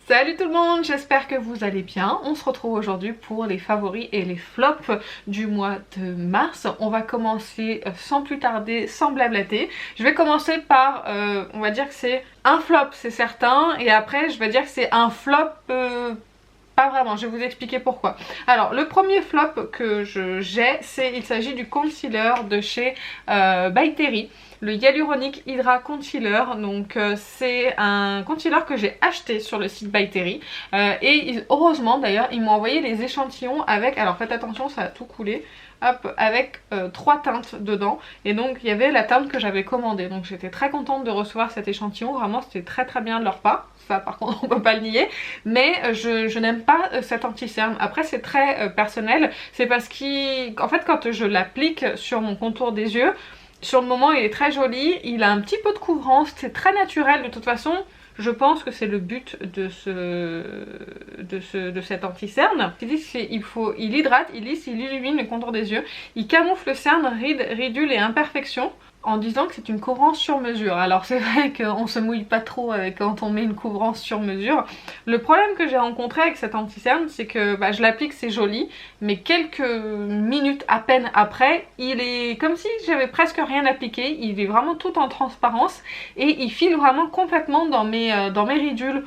Salut tout le monde, j'espère que vous allez bien. On se retrouve aujourd'hui pour les favoris et les flops du mois de mars. On va commencer sans plus tarder, sans blablater. Je vais commencer par, on va dire que c'est un flop, c'est certain. Et après, je vais dire que c'est un flop... pas vraiment, je vais vous expliquer pourquoi. Alors, le premier flop que j'ai, il s'agit du concealer de chez By Terry. Le Hyaluronic Hydra Concealer, donc c'est un concealer que j'ai acheté sur le site By Terry heureusement d'ailleurs ils m'ont envoyé les échantillons avec, alors faites attention ça a tout coulé, hop, avec 3 teintes dedans et donc il y avait la teinte que j'avais commandée, donc j'étais très contente de recevoir cet échantillon, vraiment c'était très bien de leur part. Ça par contre on peut pas le nier, mais je n'aime pas cet anti-cerne. Après c'est très personnel, c'est parce qu'en fait quand je l'applique sur mon contour des yeux, sur le moment il est très joli, il a un petit peu de couvrance, c'est très naturel de toute façon. Je pense que c'est le but de cet anti-cerne. Il hydrate, il lisse, il illumine le contour des yeux, il camoufle cernes, rides, ridules et imperfections en disant que c'est une couvrance sur mesure. Alors c'est vrai qu'on se mouille pas trop quand on met une couvrance sur mesure. Le problème que j'ai rencontré avec cet anti-cerne, c'est que je l'applique, c'est joli, mais quelques minutes à peine après, il est comme si j'avais presque rien appliqué. Il est vraiment tout en transparence et il file vraiment complètement dans mes ridules.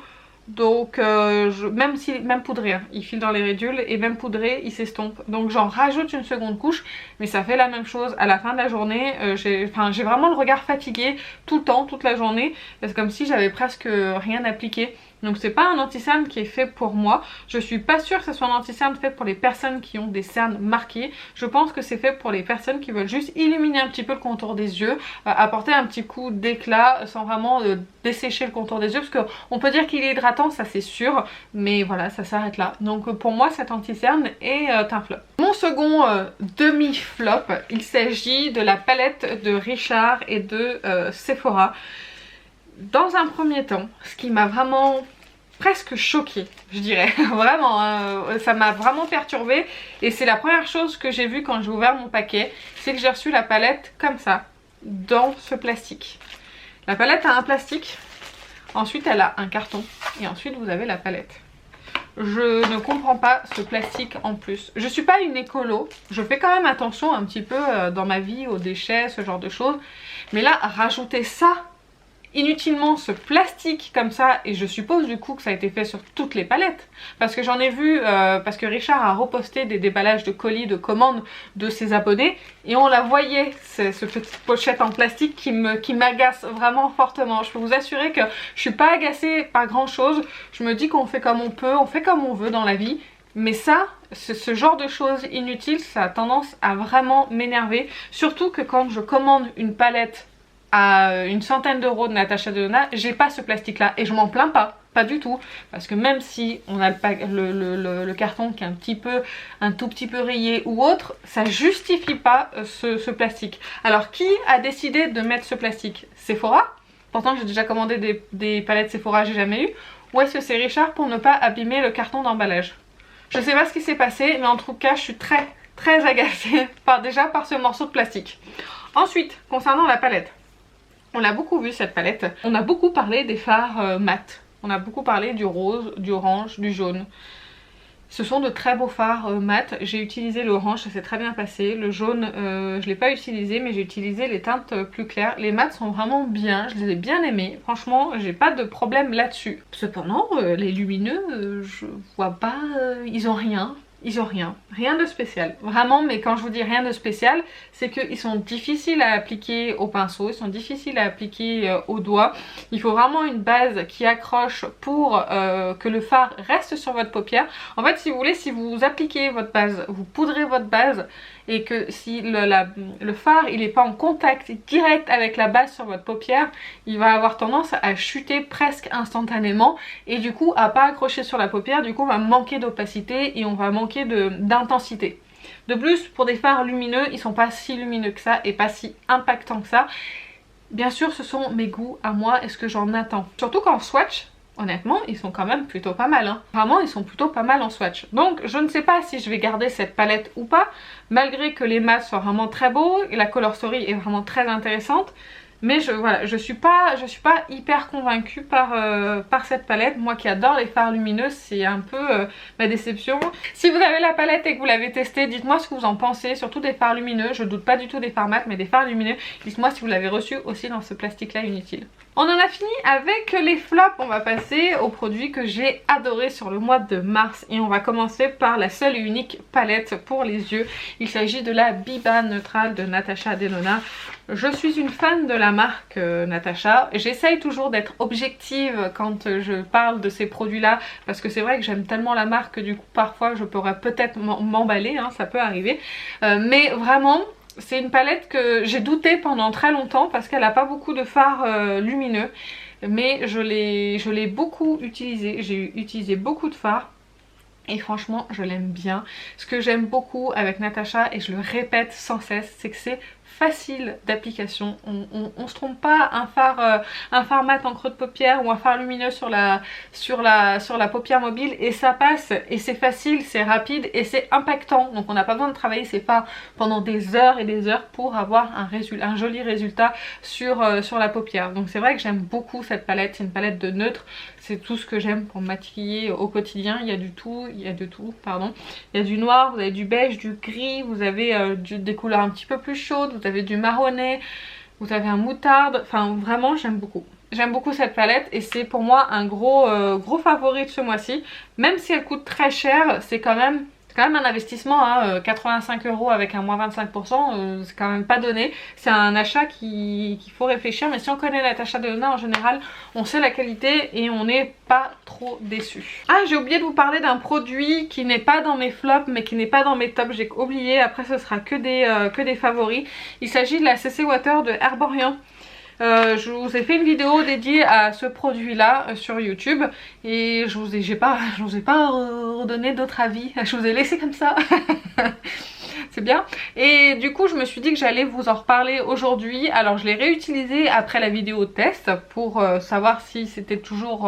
Donc même poudré, hein, il file dans les ridules et même poudré il s'estompe. Donc j'en rajoute une seconde couche, mais ça fait la même chose à la fin de la journée. J'ai vraiment le regard fatigué tout le temps, toute la journée. C'est comme si j'avais presque rien appliqué. Donc c'est pas un anti-cerne qui est fait pour moi. Je suis pas sûre que ce soit un anti-cerne fait pour les personnes qui ont des cernes marquées. Je pense que c'est fait pour les personnes qui veulent juste illuminer un petit peu le contour des yeux, apporter un petit coup d'éclat sans vraiment dessécher le contour des yeux, parce qu'on peut dire qu'il est hydratant, ça c'est sûr, mais voilà, ça s'arrête là. Donc pour moi cet anti-cerne est un flop. Mon second demi-flop, il s'agit de la palette de Richard et de Sephora. Dans un premier temps, ce qui m'a vraiment presque choquée, je dirais, vraiment, ça m'a vraiment perturbée et c'est la première chose que j'ai vue quand j'ai ouvert mon paquet, c'est que j'ai reçu la palette comme ça, dans ce plastique. La palette a un plastique, ensuite elle a un carton et ensuite vous avez la palette. Je ne comprends pas ce plastique en plus. Je suis pas une écolo, je fais quand même attention un petit peu dans ma vie aux déchets, ce genre de choses, mais là, rajouter ça inutilement, ce plastique comme ça, et je suppose du coup que ça a été fait sur toutes les palettes, parce que j'en ai vu, parce que Richard a reposté des déballages de colis, de commandes de ses abonnés, et on la voyait, ce petite pochette en plastique qui m'agace vraiment fortement. Je peux vous assurer que je suis pas agacée par grand chose, je me dis qu'on fait comme on peut, on fait comme on veut dans la vie, mais ça, ce genre de choses inutiles, ça a tendance à vraiment m'énerver, surtout que quand je commande une palette à une centaine d'euros de Natasha Denona, j'ai pas ce plastique là et je m'en plains pas du tout, parce que même si on a le carton qui est un tout petit peu rayé ou autre, ça justifie pas ce plastique. Alors qui a décidé de mettre ce plastique? Sephora? Pourtant j'ai déjà commandé des palettes Sephora, j'ai jamais eu. Ou est-ce que c'est Richard pour ne pas abîmer le carton d'emballage? Je sais pas ce qui s'est passé, mais en tout cas je suis très agacée déjà par ce morceau de plastique. Ensuite, concernant la palette, on a beaucoup vu cette palette, on a beaucoup parlé des fards mat, on a beaucoup parlé du rose, du orange, du jaune. Ce sont de très beaux fards mat, j'ai utilisé l'orange, ça s'est très bien passé, le jaune je l'ai pas utilisé mais j'ai utilisé les teintes plus claires. Les mats sont vraiment bien, je les ai bien aimés, franchement j'ai pas de problème là-dessus. Cependant les lumineux, je vois pas, ils ont rien. Ils ont rien de spécial, vraiment, mais quand je vous dis rien de spécial, c'est qu'ils sont difficiles à appliquer au pinceau, ils sont difficiles à appliquer au doigt. Il faut vraiment une base qui accroche pour que le fard reste sur votre paupière. En fait, si vous voulez, si vous appliquez votre base, vous poudrez votre base, et que si le fard il n'est pas en contact direct avec la base sur votre paupière, il va avoir tendance à chuter presque instantanément et du coup à pas accrocher sur la paupière, du coup on va manquer d'opacité et on va manquer d'intensité. De plus, pour des fards lumineux, ils sont pas si lumineux que ça et pas si impactants que ça. Bien sûr, ce sont mes goûts à moi et ce que j'en attends. Surtout qu'en swatch, honnêtement, ils sont quand même plutôt pas mal, hein. Vraiment, ils sont plutôt pas mal en swatch. Donc, je ne sais pas si je vais garder cette palette ou pas, malgré que les mats soient vraiment très beaux et la color story est vraiment très intéressante. Mais voilà, je suis pas hyper convaincue par cette palette. Moi qui adore les fards lumineux, c'est un peu ma déception. Si vous avez la palette et que vous l'avez testée, dites-moi ce que vous en pensez, surtout des fards lumineux. Je doute pas du tout des fards mat, mais des fards lumineux. Dites-moi si vous l'avez reçu aussi dans ce plastique là inutile. On en a fini avec les flops, on va passer aux produits que j'ai adorés sur le mois de mars et on va commencer par la seule et unique palette pour les yeux. Il s'agit de la Biba Neutrale de Natasha Denona. Je suis une fan de la marque Natasha. J'essaye toujours d'être objective quand je parle de ces produits là parce que c'est vrai que j'aime tellement la marque que du coup parfois je pourrais peut-être m'emballer, hein, ça peut arriver. Mais vraiment... c'est une palette que j'ai douté pendant très longtemps parce qu'elle n'a pas beaucoup de fards lumineux. Mais je l'ai beaucoup utilisée. J'ai utilisé beaucoup de fards. Et franchement, je l'aime bien. Ce que j'aime beaucoup avec Natasha, et je le répète sans cesse, c'est que c'est facile d'application. On se trompe pas, un phare mat en creux de paupière ou un phare lumineux sur la paupière mobile et ça passe. Et c'est facile, c'est rapide et c'est impactant. Donc on n'a pas besoin de travailler ces fards pendant des heures et des heures pour avoir un joli résultat sur la paupière. Donc c'est vrai que j'aime beaucoup cette palette. C'est une palette de neutre. C'est tout ce que j'aime pour me maquiller au quotidien. Il y a du tout, pardon. Il y a du noir, vous avez du beige, du gris, vous avez des couleurs un petit peu plus chaudes, vous avez du marronné, vous avez un moutarde. Enfin vraiment j'aime beaucoup. J'aime beaucoup cette palette et c'est pour moi un gros favori de ce mois-ci. Même si elle coûte très cher, c'est quand même un investissement, hein, 85 € avec un moins 25%, c'est quand même pas donné. C'est un achat qu'il faut réfléchir, mais si on connaît Natasha Denona en général, on sait la qualité et on n'est pas trop déçu. Ah, j'ai oublié de vous parler d'un produit qui n'est pas dans mes flops mais qui n'est pas dans mes tops, j'ai oublié, après ce sera que des favoris. Il s'agit de la CC Water de Herborian. Je vous ai fait une vidéo dédiée à ce produit là sur YouTube et je vous ai pas redonné d'autres avis, je vous ai laissé comme ça. C'est bien. Et du coup je me suis dit que j'allais vous en reparler aujourd'hui. Alors je l'ai réutilisé après la vidéo test pour savoir si c'était toujours...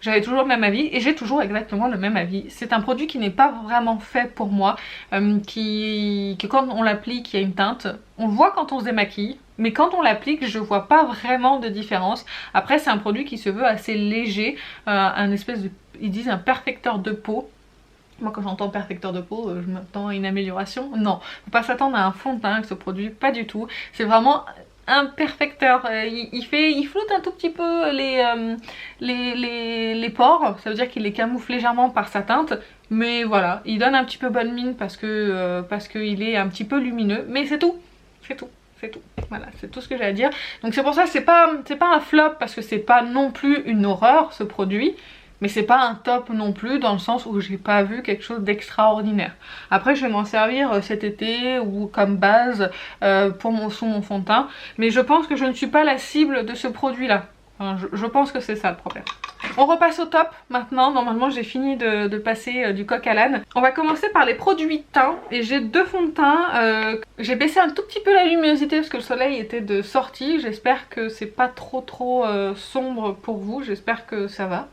j'avais toujours le même avis et j'ai toujours exactement le même avis. C'est un produit qui n'est pas vraiment fait pour moi, que quand on l'applique il y a une teinte. On le voit quand on se démaquille, mais quand on l'applique je vois pas vraiment de différence. Après c'est un produit qui se veut assez léger, un espèce de, ils disent un perfecteur de peau. Moi quand j'entends perfecteur de peau, je m'attends à une amélioration. Non, faut pas s'attendre à un fond de teint avec ce produit, pas du tout. C'est vraiment un perfecteur, il floute un tout petit peu les pores, ça veut dire qu'il les camoufle légèrement par sa teinte, mais voilà, il donne un petit peu bonne mine parce qu'il est un petit peu lumineux, mais c'est tout, c'est tout. C'est tout, voilà, c'est tout ce que j'ai à dire. Donc c'est pour ça que c'est pas un flop parce que c'est pas non plus une horreur ce produit. Mais c'est pas un top non plus dans le sens où j'ai pas vu quelque chose d'extraordinaire. Après je vais m'en servir cet été ou comme base sous mon fond de teint. Mais je pense que je ne suis pas la cible de ce produit là. Enfin, je pense que c'est ça le problème. On repasse au top maintenant. Normalement j'ai fini de passer du coq à l'âne. On va commencer par les produits teint. Et j'ai deux fonds de teint. J'ai baissé un tout petit peu la luminosité parce que le soleil était de sortie. J'espère que c'est pas trop sombre pour vous. J'espère que ça va.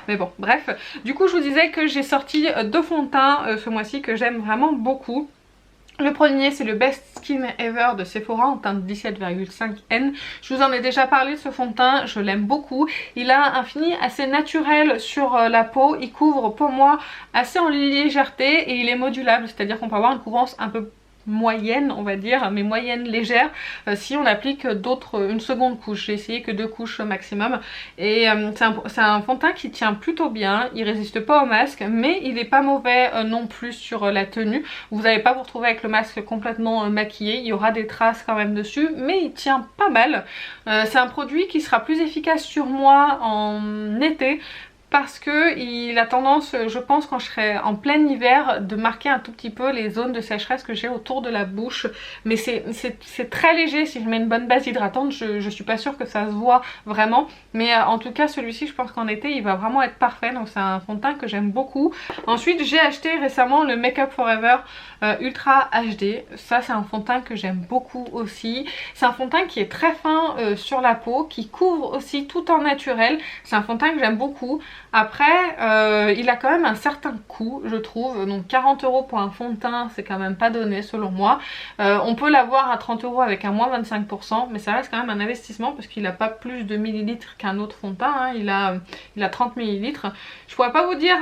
Mais bon, bref. Du coup je vous disais que j'ai sorti deux fonds de teint ce mois-ci que j'aime vraiment beaucoup. Le premier c'est le Best Skin Ever de Sephora en teinte 17,5 N. Je vous en ai déjà parlé de ce fond de teint, je l'aime beaucoup. Il a un fini assez naturel sur la peau, il couvre pour moi assez en légèreté et il est modulable, c'est-à-dire qu'on peut avoir une couvrance un peu moyenne on va dire, mais moyenne légère si on applique une seconde couche. J'ai essayé que 2 couches maximum et c'est un fond de teint qui tient plutôt bien, il résiste pas au masque mais il est pas mauvais non plus sur la tenue. Vous n'allez pas vous retrouver avec le masque complètement maquillé, il y aura des traces quand même dessus mais il tient pas mal. C'est un produit qui sera plus efficace sur moi en été parce que il a tendance, je pense quand je serai en plein hiver, de marquer un tout petit peu les zones de sécheresse que j'ai autour de la bouche. Mais c'est très léger, si je mets une bonne base hydratante, je suis pas sûre que ça se voit vraiment. Mais en tout cas celui-ci je pense qu'en été il va vraiment être parfait, donc c'est un fond de teint que j'aime beaucoup. Ensuite j'ai acheté récemment le Make Up Forever Ultra HD. Ça c'est un fond de teint que j'aime beaucoup aussi. C'est un fond de teint qui est très fin sur la peau, qui couvre aussi tout en naturel. C'est un fond de teint que j'aime beaucoup. Après, il a quand même un certain coût, je trouve. Donc 40 € pour un fond de teint, c'est quand même pas donné selon moi. On peut l'avoir à 30 € avec un moins 25%, mais ça reste quand même un investissement parce qu'il n'a pas plus de millilitres qu'un autre fond de teint, hein. Il a 30 millilitres. Je pourrais pas vous dire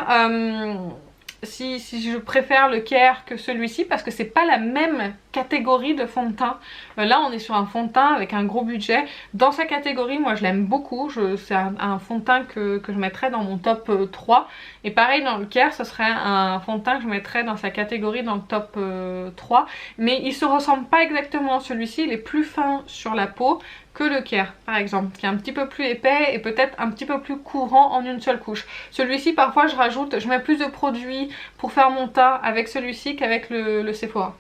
si je préfère le Care que celui-ci parce que c'est pas la même catégorie de fond de teint. Là on est sur un fond de teint avec un gros budget. Dans sa catégorie, moi je l'aime beaucoup. C'est un fond de teint que je mettrais dans mon top 3. Et pareil dans le Care, ce serait un fond de teint que je mettrais dans sa catégorie dans le top 3. Mais il se ressemble pas exactement. Celui-ci il est plus fin sur la peau que le Care par exemple, qui est un petit peu plus épais et peut-être un petit peu plus courant en une seule couche. Celui-ci parfois je mets plus de produits pour faire mon teint avec celui-ci qu'avec le Sephora.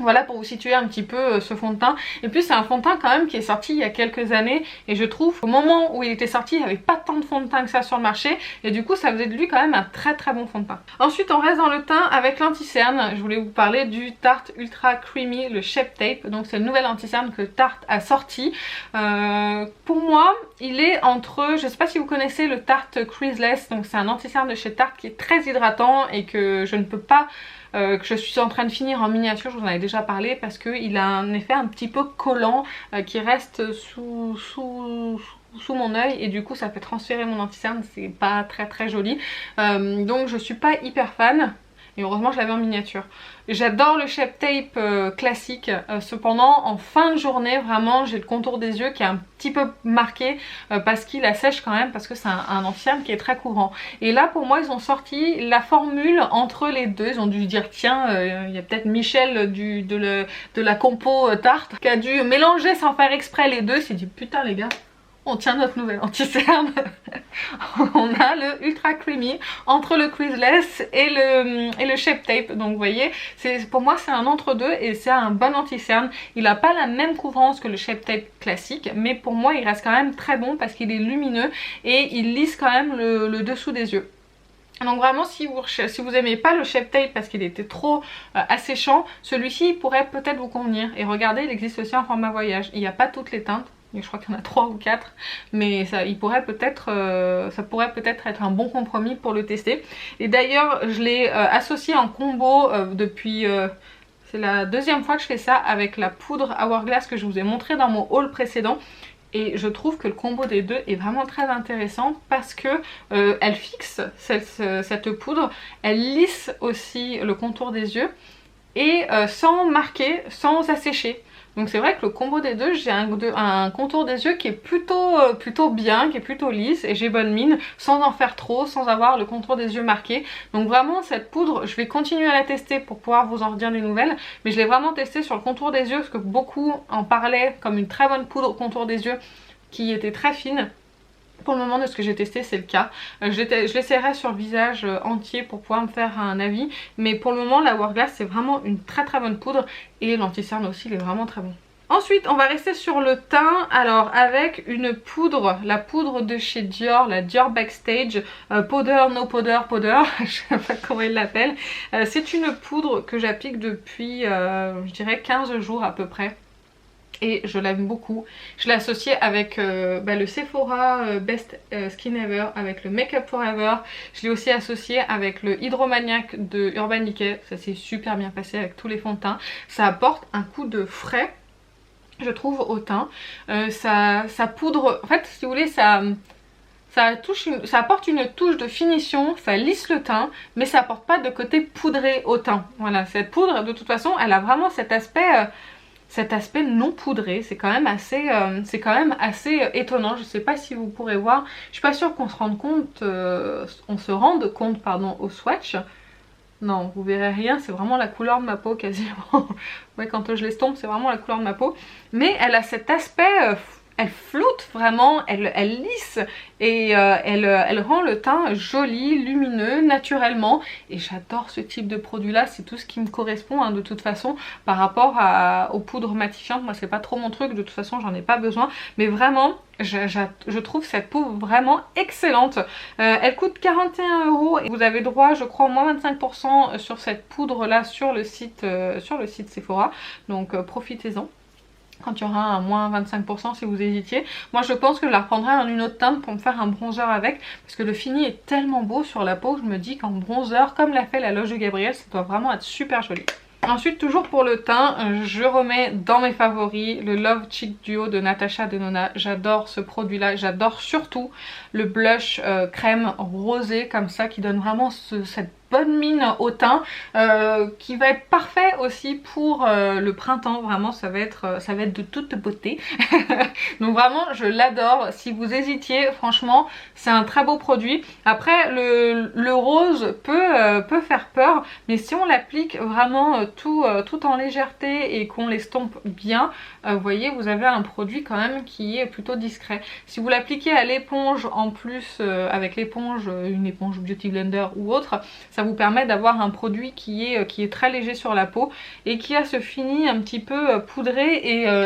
Voilà pour vous situer un petit peu ce fond de teint. Et puis c'est un fond de teint quand même qui est sorti il y a quelques années. Et je trouve au moment où il était sorti, il n'y avait pas tant de fond de teint que ça sur le marché. Et du coup ça faisait de lui quand même un très très bon fond de teint. Ensuite on reste dans le teint avec l'anti-cerne. Je voulais vous parler du Tarte Ultra Creamy, le Shape Tape. Donc c'est le nouvel anti-cerne que Tarte a sorti. Pour moi il est entre, je sais pas si vous connaissez le Tarte Creaseless. Donc c'est un anti-cerne de chez Tarte qui est très hydratant et que je ne peux pas... que je suis en train de finir en miniature, je vous en avais déjà parlé, parce qu'il a un effet un petit peu collant qui reste sous mon œil et du coup ça fait transférer mon anti-cerne, c'est pas très très joli. Donc je suis pas hyper fan. Et heureusement je l'avais en miniature. J'adore le Shape Tape classique. Cependant en fin de journée vraiment j'ai le contour des yeux qui est un petit peu marqué parce qu'il assèche quand même, parce que c'est un anti-cerne qui est très courant. Et là pour moi ils ont sorti la formule entre les deux. Ils ont dû dire tiens il y a peut-être Michel de la compo Tarte qui a dû mélanger sans faire exprès les deux. Il s'est dit putain les gars, on tient notre nouvelle anti-cerne. On a le Ultra Creamy entre le Creaseless et le Shape Tape. Donc vous voyez, pour moi c'est un entre-deux et c'est un bon anti-cerne. Il n'a pas la même couvrance que le Shape Tape classique, mais pour moi il reste quand même très bon parce qu'il est lumineux et il lisse quand même le dessous des yeux. Donc vraiment si vous aimez pas le Shape Tape parce qu'il était trop asséchant, celui-ci pourrait peut-être vous convenir. Et regardez, il existe aussi en format voyage. Il n'y a pas toutes les teintes. Je crois qu'il y en a 3 ou 4, mais ça pourrait peut-être être un bon compromis pour le tester. Et d'ailleurs je l'ai associé en combo depuis... c'est la deuxième fois que je fais ça avec la poudre Hourglass que je vous ai montré dans mon haul précédent. Et je trouve que le combo des deux est vraiment très intéressant parce que elle fixe cette poudre, elle lisse aussi le contour des yeux et sans marquer, sans assécher. Donc c'est vrai que le combo des deux, j'ai un contour des yeux qui est plutôt bien, qui est plutôt lisse et j'ai bonne mine sans en faire trop, sans avoir le contour des yeux marqué. Donc vraiment cette poudre, je vais continuer à la tester pour pouvoir vous en redire des nouvelles, mais je l'ai vraiment testée sur le contour des yeux parce que beaucoup en parlaient comme une très bonne poudre au contour des yeux qui était très fine. Pour le moment de ce que j'ai testé c'est le cas. Je l'essaierai sur le visage entier pour pouvoir me faire un avis. Mais pour le moment la Hourglass c'est vraiment une très très bonne poudre. Et l'anti-cerne aussi il est vraiment très bon. Ensuite on va rester sur le teint. Alors avec une poudre, la poudre de chez Dior, la Dior Backstage Powder No Powder Powder, je sais pas comment ils l'appellent. C'est une poudre que j'applique depuis je dirais 15 jours à peu près. Et je l'aime beaucoup. Je l'ai associé avec le Sephora Best Skin Ever, avec le Make Up Forever. Je l'ai aussi associé avec le Hydromaniac de Urban Decay. Ça s'est super bien passé avec tous les fonds de teint. Ça apporte un coup de frais, je trouve, au teint. Ça poudre, en fait si vous voulez, ça apporte une touche de finition, ça lisse le teint, mais ça apporte pas de côté poudré au teint. Voilà, cette poudre de toute façon elle a vraiment cet aspect non poudré. C'est quand même assez étonnant. Je sais pas si vous pourrez voir, je suis pas sûre qu'on se rende compte, au swatch. Non, vous verrez rien, c'est vraiment la couleur de ma peau quasiment. Ouais, quand je l'estompe c'est vraiment la couleur de ma peau, mais elle a cet aspect elle floute vraiment, elle lisse et elle rend le teint joli, lumineux, naturellement. Et j'adore ce type de produit là, c'est tout ce qui me correspond hein, de toute façon par rapport aux poudres matifiantes. Moi c'est pas trop mon truc, de toute façon j'en ai pas besoin. Mais vraiment, je trouve cette poudre vraiment excellente. Elle coûte 41 € et vous avez droit je crois au moins 25% sur cette poudre là sur le site Sephora. Donc profitez-en. quand il y aura un moins 25% si vous hésitiez. Moi je pense que je la reprendrai en une autre teinte pour me faire un bronzer avec, parce que le fini est tellement beau sur la peau que je me dis qu'en bronzer, comme l'a fait la Loge de Gabriel, ça doit vraiment être super joli. Ensuite, toujours pour le teint, je remets dans mes favoris le Love Cheek Duo de Natasha Denona. J'adore ce produit là, j'adore surtout le blush crème rosé comme ça qui donne vraiment cette bonne mine au teint qui va être parfait aussi pour le printemps. Vraiment ça va être de toute beauté. Donc vraiment je l'adore. Si vous hésitiez, franchement c'est un très beau produit. Après le rose peut faire peur, mais si on l'applique vraiment tout en légèreté et qu'on l'estompe bien, vous voyez, vous avez un produit quand même qui est plutôt discret. Si vous l'appliquez à l'éponge en plus avec l'éponge, une éponge Beauty Blender ou autre, ça vous permet d'avoir un produit qui est très léger sur la peau et qui a ce fini un petit peu poudré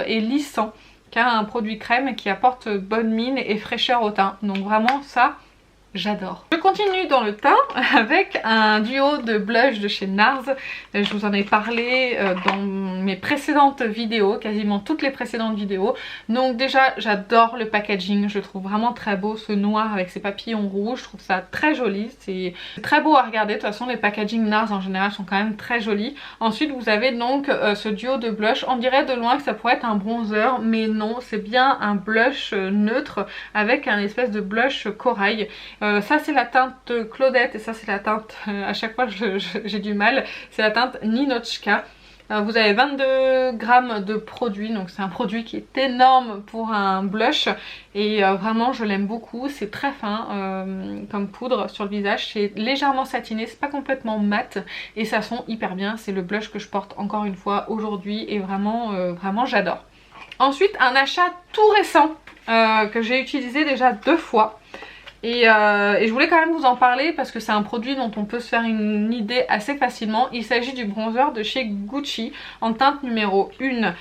et lissant, car un produit crème qui apporte bonne mine et fraîcheur au teint. Donc vraiment ça, j'adore. Je continue dans le teint avec un duo de blush de chez NARS. Je vous en ai parlé dans mes précédentes vidéos, quasiment toutes les précédentes vidéos. Donc déjà j'adore le packaging, je le trouve vraiment très beau, ce noir avec ses papillons rouges, je trouve ça très joli, c'est très beau à regarder. De toute façon les packaging NARS en général sont quand même très jolis. Ensuite vous avez donc ce duo de blush, on dirait de loin que ça pourrait être un bronzer, mais non, c'est bien un blush neutre avec un espèce de blush corail. Ça c'est la teinte Claudette et ça c'est la teinte, à chaque fois j'ai du mal, c'est la teinte Ninochka. Vous avez 22 grammes de produit, donc c'est un produit qui est énorme pour un blush et vraiment je l'aime beaucoup. C'est très fin comme poudre sur le visage, c'est légèrement satiné, c'est pas complètement mat et ça sent hyper bien. C'est le blush que je porte encore une fois aujourd'hui et vraiment, vraiment j'adore. Ensuite un achat tout récent que j'ai utilisé déjà 2 fois. Et je voulais quand même vous en parler parce que c'est un produit dont on peut se faire une idée assez facilement. Il s'agit du bronzer de chez Gucci en teinte numéro 1.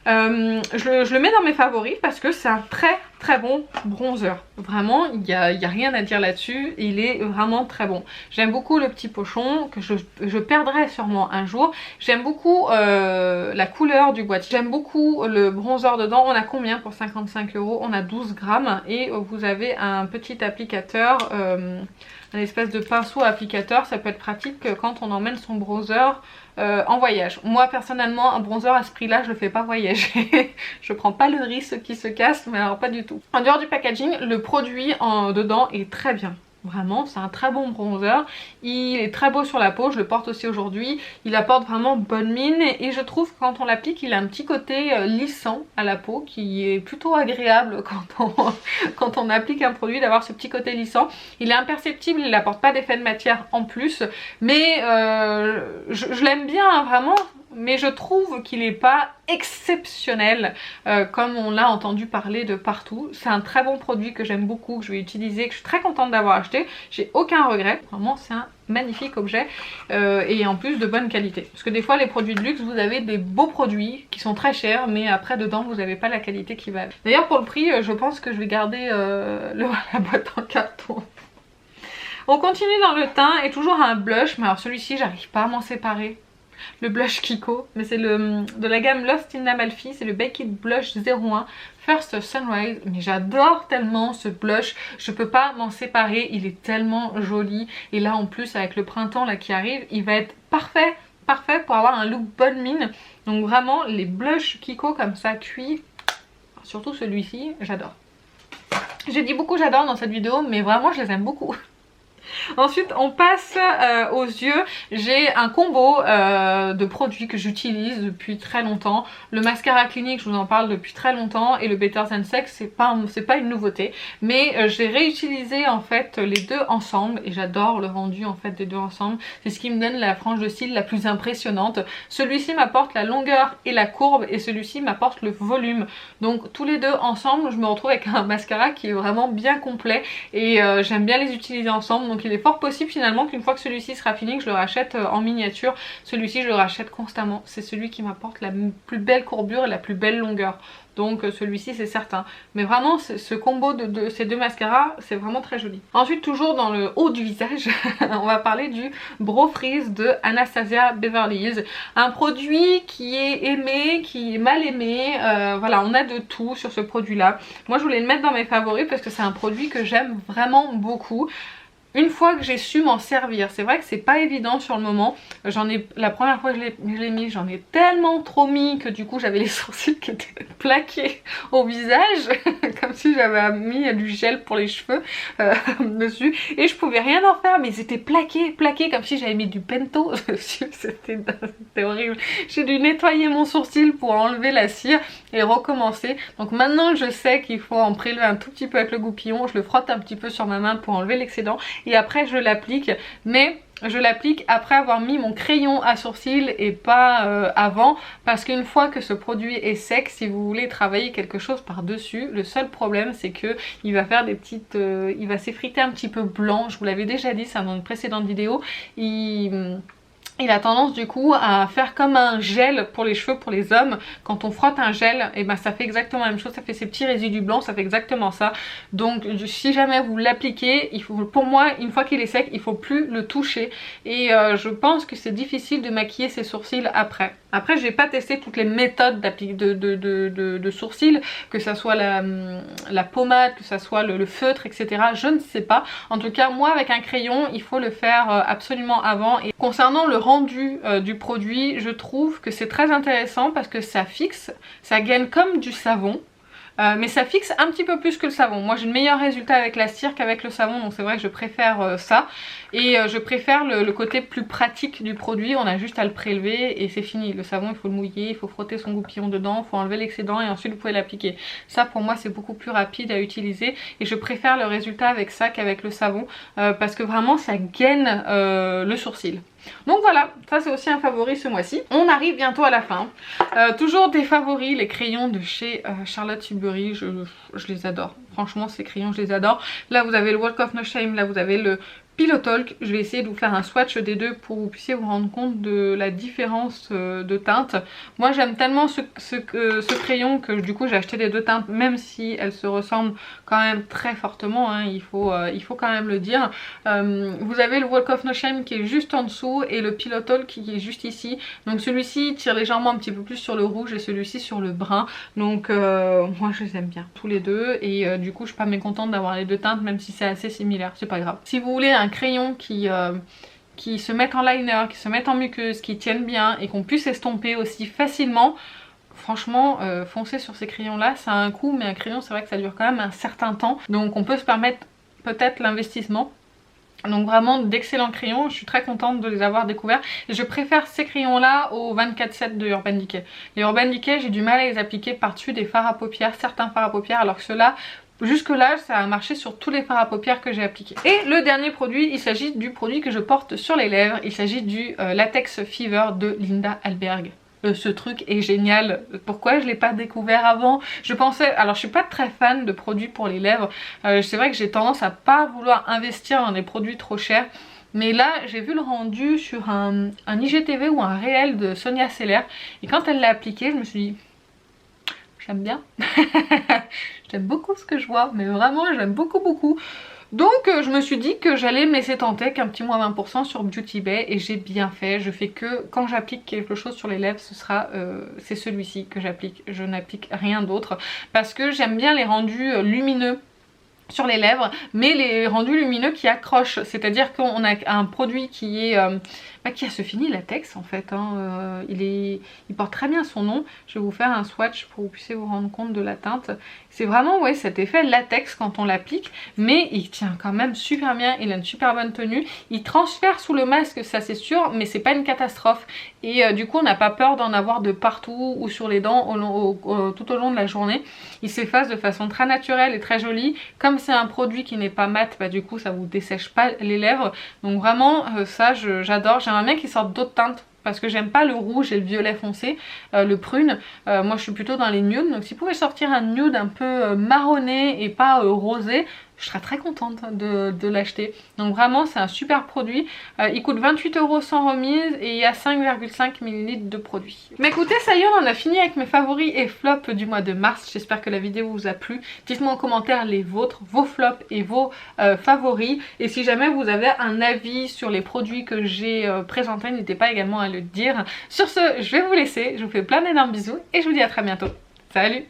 Je le mets dans mes favoris parce que c'est un très bon bronzer. Vraiment, il y a rien à dire là-dessus. Il est vraiment très bon. J'aime beaucoup le petit pochon que je perdrai sûrement un jour. J'aime beaucoup la couleur du boîtier. J'aime beaucoup le bronzer dedans. On a combien pour 55 €? On a 12 grammes et vous avez un petit applicateur, un espèce de pinceau applicateur. Ça peut être pratique quand on emmène son bronzer en voyage. Moi personnellement un bronzer à ce prix là je le fais pas voyager. Je prends pas le risque qui se casse, mais alors pas du tout. En dehors du packaging, le produit dedans est très bien. Vraiment c'est un très bon bronzer, il est très beau sur la peau, je le porte aussi aujourd'hui, il apporte vraiment bonne mine et je trouve que quand on l'applique il a un petit côté lissant à la peau qui est plutôt agréable quand on applique un produit, d'avoir ce petit côté lissant. Il est imperceptible, il n'apporte pas d'effet de matière en plus, mais je l'aime bien hein, vraiment. Mais je trouve qu'il n'est pas exceptionnel comme on l'a entendu parler de partout. C'est un très bon produit que j'aime beaucoup, que je vais utiliser, que je suis très contente d'avoir acheté. J'ai aucun regret, vraiment c'est un magnifique objet et en plus de bonne qualité. Parce que des fois les produits de luxe, vous avez des beaux produits qui sont très chers mais après dedans vous n'avez pas la qualité qui va. D'ailleurs pour le prix, je pense que je vais garder la boîte en carton. On continue dans le teint et toujours un blush, mais alors celui-ci j'arrive pas à m'en séparer. Le blush Kiko, mais c'est de la gamme Lost in Amalfi, c'est le Baked Blush 01 First Sunrise. Mais j'adore tellement ce blush, je peux pas m'en séparer, il est tellement joli. Et là en plus avec le printemps là qui arrive, il va être parfait pour avoir un look bonne mine. Donc vraiment les blushs Kiko comme ça cuits, surtout celui-ci, j'adore. J'ai dit beaucoup j'adore dans cette vidéo, mais vraiment je les aime beaucoup. Ensuite on passe aux yeux. J'ai un combo de produits que j'utilise depuis très longtemps. Le mascara Clinique, je vous en parle depuis très longtemps, et le Better Than Sex, c'est pas une nouveauté, mais j'ai réutilisé en fait les deux ensemble et j'adore le rendu en fait des deux ensemble. C'est ce qui me donne la frange de cils la plus impressionnante. Celui-ci m'apporte la longueur et la courbe et celui-ci m'apporte le volume. Donc tous les deux ensemble, je me retrouve avec un mascara qui est vraiment bien complet et j'aime bien les utiliser ensemble. Donc il est fort possible finalement qu'une fois que celui-ci sera fini, que je le rachète en miniature. Celui-ci je le rachète constamment, c'est celui qui m'apporte la plus belle courbure et la plus belle longueur. Donc celui-ci c'est certain. Mais vraiment ce combo de ces deux mascaras c'est vraiment très joli. Ensuite toujours dans le haut du visage on va parler du Brow Freeze de Anastasia Beverly Hills. Un produit qui est aimé, qui est mal aimé. Voilà, on a de tout sur ce produit là. Moi je voulais le mettre dans mes favoris parce que c'est un produit que j'aime vraiment beaucoup. Une fois que j'ai su m'en servir, c'est vrai que c'est pas évident sur le moment. La première fois que je l'ai mis, j'en ai tellement trop mis que du coup j'avais les sourcils qui étaient plaqués au visage, comme si j'avais mis du gel pour les cheveux dessus. Et je pouvais rien en faire, mais ils étaient plaqués, comme si j'avais mis du pento dessus. C'était horrible. J'ai dû nettoyer mon sourcil pour enlever la cire et recommencer. Donc maintenant je sais qu'il faut en prélever un tout petit peu avec le goupillon, je le frotte un petit peu sur ma main pour enlever l'excédent. Et après je l'applique, mais je l'applique après avoir mis mon crayon à sourcils et pas avant, parce qu'une fois que ce produit est sec, si vous voulez travailler quelque chose par dessus, le seul problème c'est que il va faire des petites, il va s'effriter un petit peu blanc. Je vous l'avais déjà dit ça dans une précédente vidéo. Il a tendance du coup à faire comme un gel pour les cheveux pour les hommes. Quand on frotte un gel, et ben ça fait exactement la même chose, ça fait ces petits résidus blancs, ça fait exactement ça. Donc si jamais vous l'appliquez, il faut, pour moi, une fois qu'il est sec, il faut plus le toucher. Et je pense que c'est difficile de maquiller ses sourcils après. Après j'ai pas testé toutes les méthodes de sourcils, que ça soit la pommade, que ça soit le feutre, etc. Je ne sais pas. En tout cas moi avec un crayon il faut le faire absolument avant. Et concernant le rendu du produit, je trouve que c'est très intéressant parce que ça fixe, ça gaine comme du savon. Mais ça fixe un petit peu plus que le savon. Moi j'ai le meilleur résultat avec la cire qu'avec le savon, donc c'est vrai que je préfère ça. Et je préfère le côté plus pratique du produit, on a juste à le prélever et c'est fini. Le savon il faut le mouiller, il faut frotter son goupillon dedans, il faut enlever l'excédent et ensuite vous pouvez l'appliquer. Ça pour moi c'est beaucoup plus rapide à utiliser et je préfère le résultat avec ça qu'avec le savon parce que vraiment ça gaine le sourcil. Donc voilà, ça c'est aussi un favori ce mois-ci. On arrive bientôt à la fin. Toujours des favoris, les crayons de chez Charlotte Tilbury, je les adore. Franchement ces crayons je les adore. Là vous avez le Walk of No Shame, là vous avez le Pillow Talk. Je vais essayer de vous faire un swatch des deux pour que vous puissiez vous rendre compte de la différence de teinte. Moi j'aime tellement ce crayon que du coup j'ai acheté les deux teintes, même si elles se ressemblent quand même très fortement, hein, il faut quand même le dire. Vous avez le Walk of No Shame qui est juste en dessous et le Pillow Talk qui est juste ici. Donc celui-ci tire légèrement un petit peu plus sur le rouge et celui-ci sur le brun. Donc moi je les aime bien tous les deux et du coup je suis pas mécontente d'avoir les deux teintes même si c'est assez similaire, c'est pas grave. Si vous voulez un crayon qui se mette en liner, qui se mette en muqueuse, qui tienne bien et qu'on puisse estomper aussi facilement, franchement foncez sur ces crayons là. Ça a un coût mais un crayon c'est vrai que ça dure quand même un certain temps, donc on peut se permettre peut-être l'investissement. Donc vraiment d'excellents crayons, je suis très contente de les avoir découverts. Et je préfère ces crayons là aux 24-7 de Urban Decay. Les Urban Decay j'ai du mal à les appliquer par-dessus des fards à paupières, certains fards à paupières, alors que ceux-là, jusque là ça a marché sur tous les fards à paupières que j'ai appliqués. Et le dernier produit, il s'agit du produit que je porte sur les lèvres. Il s'agit du Latex Fever de Linda Alberg. Ce truc est génial. Pourquoi je l'ai pas découvert avant? Je pensais, alors je suis pas très fan de produits pour les lèvres, c'est vrai que j'ai tendance à pas vouloir investir dans des produits trop chers, mais là j'ai vu le rendu sur un IGTV ou un réel de Sonia Seller et quand elle l'a appliqué je me suis dit j'aime bien. J'aime beaucoup ce que je vois, mais vraiment j'aime beaucoup. Donc je me suis dit que j'allais me laisser tenter qu'un petit moins 20% sur Beauty Bay et j'ai bien fait. Je fais que quand j'applique quelque chose sur les lèvres, c'est celui-ci que j'applique. Je n'applique rien d'autre parce que j'aime bien les rendus lumineux sur les lèvres, mais les rendus lumineux qui accrochent, c'est-à-dire qu'on a un produit qui a ce fini latex en fait, hein. Il porte très bien son nom. Je vais vous faire un swatch pour que vous puissiez vous rendre compte de la teinte. C'est vraiment ouais, cet effet latex quand on l'applique, mais il tient quand même super bien, il a une super bonne tenue, il transfère sous le masque, ça c'est sûr, mais c'est pas une catastrophe et du coup on n'a pas peur d'en avoir de partout ou sur les dents tout au long de la journée. Il s'efface de façon très naturelle et très jolie. Comme c'est un produit qui n'est pas mat, bah du coup ça vous dessèche pas les lèvres, donc vraiment ça j'adore. J'aimerais bien qu'il sorte d'autres teintes parce que j'aime pas le rouge et le violet foncé, le prune. Moi je suis plutôt dans les nudes, donc s'il pouvait sortir un nude un peu marronné et pas rosé, je serais très contente de l'acheter. Donc vraiment c'est un super produit. Il coûte 28 € sans remise et il y a 5,5 ml de produit. Mais écoutez, ça y est, on en a fini avec mes favoris et flops du mois de mars. J'espère que la vidéo vous a plu. Dites-moi en commentaire les vôtres, vos flops et vos favoris. Et si jamais vous avez un avis sur les produits que j'ai présentés, n'hésitez pas également à le dire. Sur ce, je vais vous laisser. Je vous fais plein d'énormes bisous et je vous dis à très bientôt. Salut!